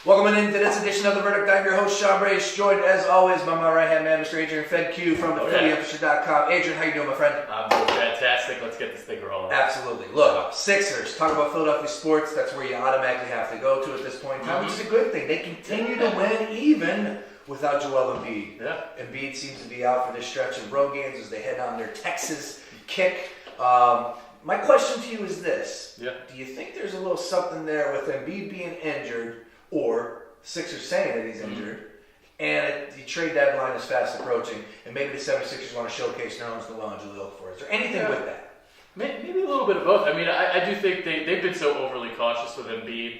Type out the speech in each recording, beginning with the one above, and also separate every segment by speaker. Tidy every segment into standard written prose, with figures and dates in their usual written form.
Speaker 1: Welcome into this edition of The Verdict. I'm your host, Sean Brace, joined as always by my right-hand man, Mr. Adrian Fedkiw from the PhillyEmphasis.com. Adrian, how you doing, my friend?
Speaker 2: I'm doing fantastic. Let's get this thing rolling.
Speaker 1: Absolutely. Look, Sixers, talk about Philadelphia sports, that's where you automatically have to go to at this point in time, which is a good thing. They continue to win even without Joel Embiid.
Speaker 2: Yeah.
Speaker 1: Embiid seems to be out for this stretch of road games as they head on their Texas kick. My question to you is this.
Speaker 2: Yeah.
Speaker 1: Do you think there's a little something there with Embiid being injured, or Sixers saying that he's injured, and the trade deadline is fast approaching, and maybe the 76ers want to showcase Nerlens Noel and Joel Embiid? Is there anything with that?
Speaker 2: Maybe a little bit of both. I mean, I do think they've been so overly cautious with Embiid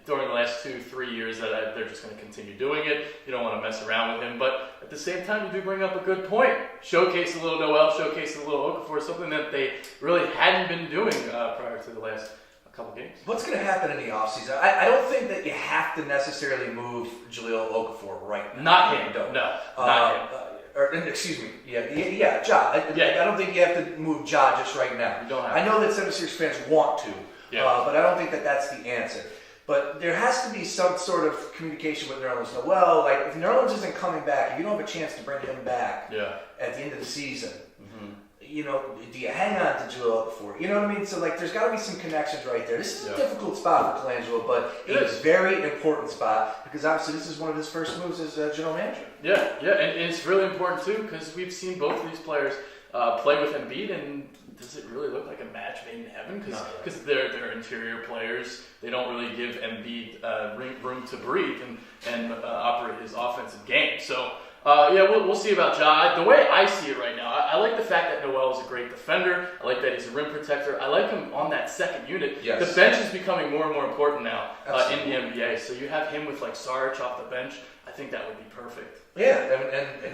Speaker 2: during the last 2-3 years that they're just going to continue doing it. You don't want to mess around with him. But at the same time, you do bring up a good point. Showcase a little Noel, showcase a little Okafor, something that they really hadn't been doing prior to the last couple games.
Speaker 1: What's going to happen in the offseason? I don't think that you have to necessarily move Joel Okafor right now.
Speaker 2: Not him. No, not him.
Speaker 1: Excuse me. Ja. I don't think you have to move Ja just right now.
Speaker 2: You don't have
Speaker 1: I know that 76ers fans want to,
Speaker 2: Yeah.
Speaker 1: but I don't think that that's the answer. But there has to be some sort of communication with Nerlens Noel. Like, if Nerlens isn't coming back, if you don't have a chance to bring him back at the end of the season, you know, do you hang on to Joel Okafor? You know what I mean? So, like, there's got to be some connections right there. This is a difficult spot for Colangelo, but it is a very important spot because obviously this is one of his first moves as general manager.
Speaker 2: Yeah, and it's really important too because we've seen both of these players play with Embiid, and does it really look like a match made in heaven? Because they're interior players. They don't really give Embiid room to breathe and operate his offensive game. So. We'll see about Ja. The way I see it right now, I like the fact that Noel is a great defender. I like that he's a rim protector. I like him on that second unit.
Speaker 1: Yes.
Speaker 2: The bench is becoming more and more important now in the NBA. So you have him with like Saric off the bench. I think that would be perfect.
Speaker 1: Yeah, and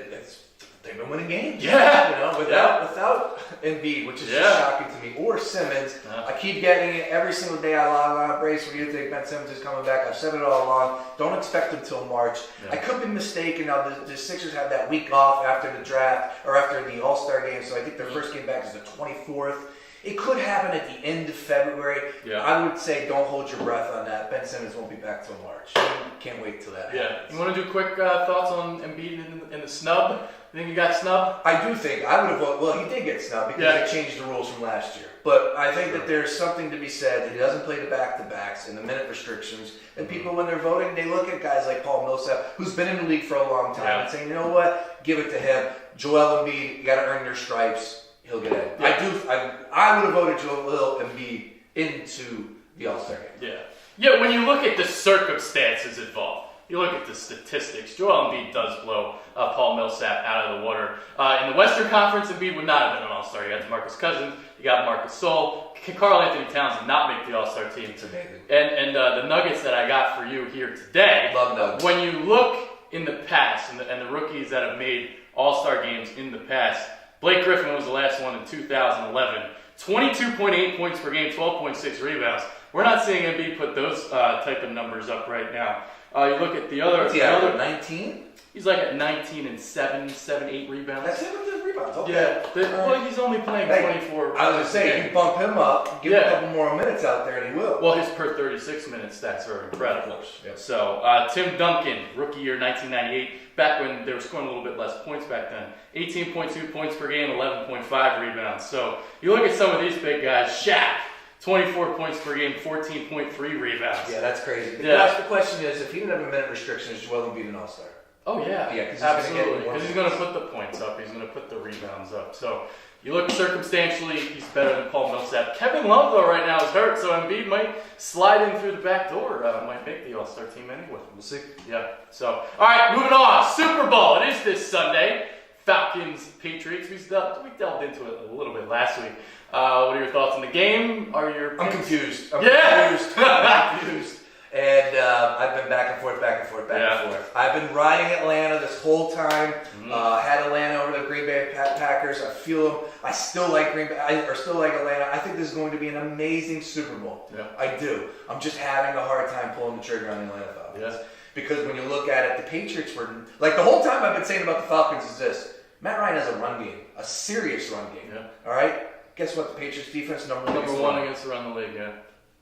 Speaker 1: they've been winning games.
Speaker 2: Yeah.
Speaker 1: You know, without Embiid, which is just shocking to me, or Simmons. I keep getting it every single day I log on. Brace, what do you think? Ben Simmons is coming back. I've said it all along. Don't expect him till March. I could be mistaken. Now, the Sixers have that week off after the draft, or after the All-Star game, so I think their first game back is the 24th. It could happen at the end of February.
Speaker 2: Yeah.
Speaker 1: I would say don't hold your breath on that. Ben Simmons won't be back till March. Can't wait till that happens.
Speaker 2: You want to do quick thoughts on Embiid in the snub? You think he got snubbed?
Speaker 1: I do think. I would have voted. Well, he did get snubbed because they changed the rules from last year. But I think that there's something to be said that he doesn't play the back-to-backs and the minute restrictions. And people, when they're voting, they look at guys like Paul Millsap, who's been in the league for a long time, and saying, you know what? Give it to him. Joel Embiid, you got to earn your stripes. He'll get in. I would have voted Joel Embiid into the All-Star game.
Speaker 2: Yeah, when you look at the circumstances involved, you look at the statistics, Joel Embiid does blow Paul Millsap out of the water. In the Western Conference, Embiid would not have been an All-Star. You got DeMarcus Cousins, you got Marcus Sol. Karl Anthony Towns did not make the All-Star team.
Speaker 1: It's amazing.
Speaker 2: And the nuggets that I got for you here today,
Speaker 1: love nuggets.
Speaker 2: When you look in the past, and the rookies that have made All-Star games in the past, Blake Griffin was the last one in 2011. 22.8 points per game, 12.6 rebounds. We're not seeing Embiid put those type of numbers up right now. You look at the other...
Speaker 1: What's he at, 19?
Speaker 2: He's like at 19 and 7, 8 rebounds.
Speaker 1: That's him with the rebounds, okay.
Speaker 2: Well, he's only playing 24.
Speaker 1: I was going to say, you bump him up, give him a couple more minutes out there, and he will.
Speaker 2: Well, his per 36-minute stats are incredible.
Speaker 1: Of course. Yep.
Speaker 2: So, Tim Duncan, rookie year 1998, back when they were scoring a little bit less points back then. 18.2 points per game, 11.5 rebounds. So, you look at some of these big guys, Shaq, 24 points per game, 14.3 rebounds.
Speaker 1: Yeah, that's crazy. The question is, if he didn't have a minute restriction, is Joel Embiid an All-Star?
Speaker 2: Oh, yeah.
Speaker 1: Yeah,
Speaker 2: absolutely. Because he's going to put the points up. He's going to put the rebounds up. So, you look circumstantially, he's better than Paul Millsap. Kevin Love, though, right now is hurt, so Embiid might slide in through the back door. Might make the All-Star team anyway. We'll see. Yeah. So, all right, moving on. Super Bowl. It is this Sunday. Falcons, Patriots. We delved into it a little bit last week. What are your thoughts on the game?
Speaker 1: I'm confused.
Speaker 2: I'm
Speaker 1: confused. And I've been back and forth. I've been riding Atlanta this whole time. Had Atlanta over the Green Bay Packers. I feel them. I still like Green Bay. Still like Atlanta. I think this is going to be an amazing Super Bowl.
Speaker 2: Yeah.
Speaker 1: I do. I'm just having a hard time pulling the trigger on the Atlanta Falcons.
Speaker 2: Yeah.
Speaker 1: Because when you look at it, the Patriots were like the whole time I've been saying about the Falcons is this: Matt Ryan has a run game, a serious run game.
Speaker 2: Yeah.
Speaker 1: All right. Guess what? The Patriots defense number
Speaker 2: one against the run in the league. Yeah.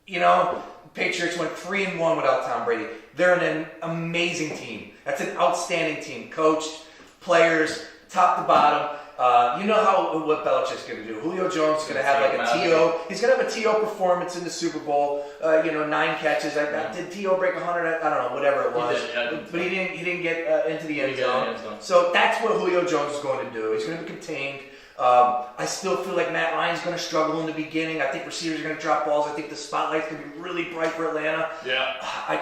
Speaker 1: You know, Patriots went 3-1 without Tom Brady. They're an amazing team. That's an outstanding team. Coached, players, top to bottom. You know what Belichick's going to do. Julio Jones is going to have like a T.O. He's going to have a T.O. performance in the Super Bowl. 9 catches. Did T.O. break 100? I don't know, whatever it was. But he didn't get into the end zone. So that's what Julio Jones is going to do. He's going to be contained. I still feel like Matt Ryan's going to struggle in the beginning. I think receivers are going to drop balls. I think the spotlight's going to be really bright for Atlanta.
Speaker 2: Yeah.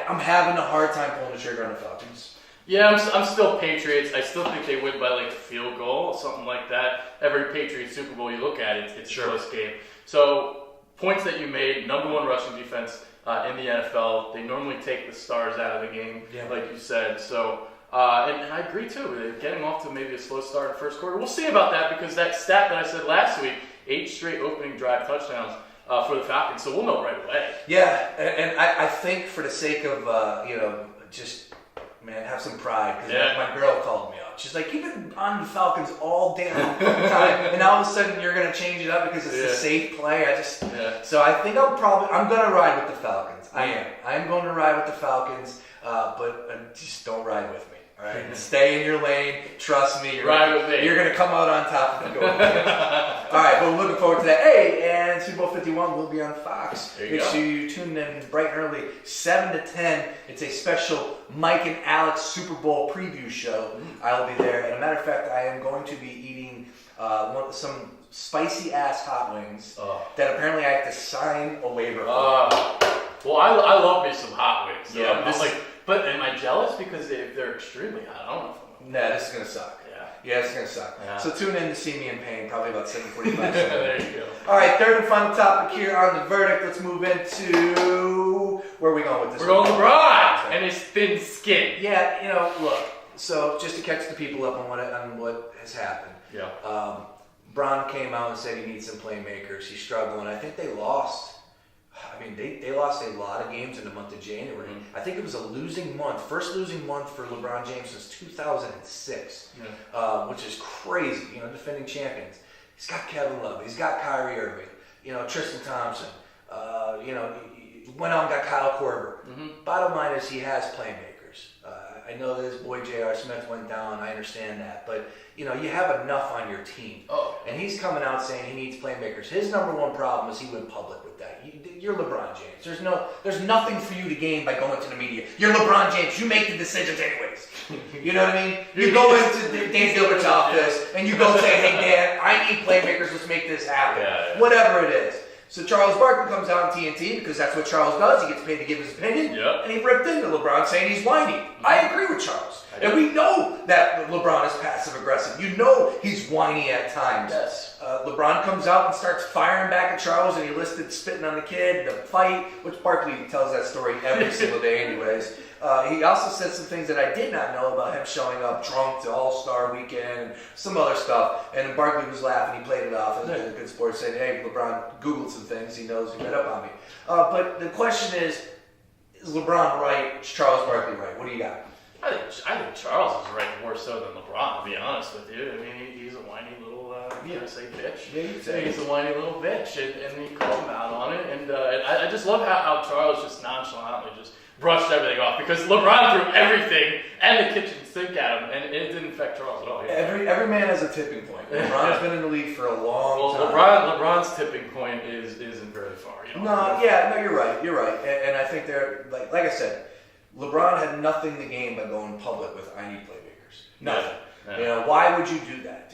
Speaker 1: I'm having a hard time pulling the trigger on the Falcons.
Speaker 2: Yeah, I'm still Patriots. I still think they win by like a field goal or something like that. Every Patriots Super Bowl you look at, it's a close game. So, points that you made, number 1 rushing defense in the NFL. They normally take the stars out of the game, like you said. So, and I agree too. They're getting off to maybe a slow start in the first quarter. We'll see about that because that stat that I said last week, 8 straight opening drive touchdowns for the Falcons. So, we'll know right away.
Speaker 1: Yeah, and I think for the sake of, man, have some pride, because my girl called me up. She's like, you've been on the Falcons all damn time, and all of a sudden you're going to change it up because it's a safe play. So I think I'm going to ride with the Falcons. I am. I'm going to ride with the Falcons, but just don't ride with me. All right, stay in your lane. Trust me. You're going to come out on top of the goal. All right, but we're looking forward to that. Hey, and Super Bowl 51 will be on Fox. Make sure you tune in bright and early, 7 to 10. It's a special Mike and Alex Super Bowl preview show. I will be there. And a matter of fact, I am going to be eating some spicy ass hot wings that apparently I have to sign a waiver for.
Speaker 2: Well, I love me some hot wings. So
Speaker 1: yeah,
Speaker 2: but am I jealous because if they're extremely hot? I don't know if I'm.
Speaker 1: Nah, this is gonna suck. Yeah, it's gonna suck.
Speaker 2: Yeah.
Speaker 1: So tune in to see me in pain, probably about 7:45.
Speaker 2: There you go.
Speaker 1: All right, third and final topic here on the verdict. Let's move into where are we going with this?
Speaker 2: We're going LeBron and his thin skin.
Speaker 1: Yeah, look. So just to catch the people up on what has happened.
Speaker 2: Yeah.
Speaker 1: Bron came out and said he needs some playmakers. He's struggling. I think they lost. They lost a lot of games in the month of January. I think it was a losing month. First losing month for LeBron James since 2006, which is crazy. Defending champions. He's got Kevin Love. He's got Kyrie Irving. Tristan Thompson. Went out and got Kyle Korver. Bottom line is he has playmakers. I know that his boy J.R. Smith went down. I understand that. But, you have enough on your team. And he's coming out saying he needs playmakers. His number 1 problem is he went public with that. You're LeBron James. There's nothing for you to gain by going to the media. You're LeBron James. You make the decisions anyways. You know what I mean? You go into Dan Gilbert's office and you go say, hey, Dan, I need playmakers. Let's make this happen. Whatever it is. So Charles Barkley comes out on TNT because that's what Charles does. He gets paid to give his opinion. And he ripped into LeBron saying he's whiny. I agree with Charles. And we know that LeBron is passive-aggressive. He's whiny at times.
Speaker 2: Yes.
Speaker 1: LeBron comes out and starts firing back at Charles, and he listed spitting on the kid, the fight, which Barkley tells that story every single day anyways. He also said some things that I did not know about him showing up drunk to All-Star Weekend and some other stuff. And Barkley was laughing. He played it off as a good sport, saying, hey, LeBron Googled some things. He knows he read up on me. But the question is LeBron right? Is Charles Barkley right? What do you got?
Speaker 2: I think Charles is right more so than LeBron, to be honest with you. He's a whiny little, bitch.
Speaker 1: Yeah, you'd say.
Speaker 2: He's a whiny little bitch, and he called him out on it. And I just love how Charles just nonchalantly just brushed everything off because LeBron threw everything and the kitchen sink at him, and it didn't affect Charles at all.
Speaker 1: Every man has a tipping point. LeBron's been in the league for a long time.
Speaker 2: LeBron's tipping point isn't very far.
Speaker 1: No, you're right. And I think they're like I said, LeBron had nothing to gain by going public with I need playmakers. Nothing. Yeah. Why would you do that?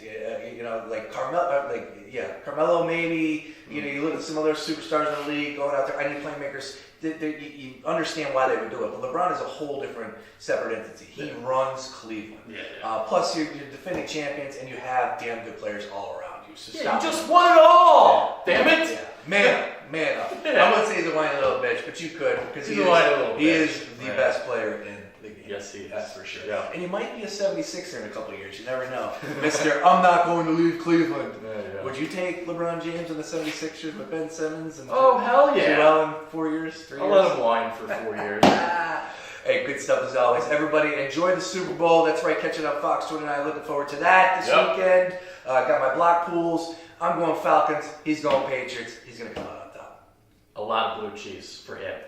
Speaker 1: Like Carmelo maybe. You look at some other superstars in the league going out there. I need playmakers. You understand why they would do it, but LeBron is a whole different, separate entity. He runs Cleveland. Plus, you're defending champions, and you have damn good players all around you. So
Speaker 2: you just won it all. Damn it!
Speaker 1: Yeah. Man up. I wouldn't say he's a whiny little bitch, but you could because he is the best player in the game.
Speaker 2: Yes, he is.
Speaker 1: That's for sure.
Speaker 2: Yeah.
Speaker 1: And he might be a 76er in a couple of years. You never know. Mr. I'm not going to leave Cleveland.
Speaker 2: Yeah.
Speaker 1: Would you take LeBron James and the 76ers with Ben Simmons? And
Speaker 2: hell yeah.
Speaker 1: Joel in 4 years, 3 years?
Speaker 2: I'll let him whine for 4 years.
Speaker 1: Hey, good stuff as always. Everybody enjoy the Super Bowl. That's right, catching up Fox 29. Looking forward to that this weekend. Got my block pools. I'm going Falcons. He's going Patriots. He's going to come out on top.
Speaker 2: A lot of blue cheese for him.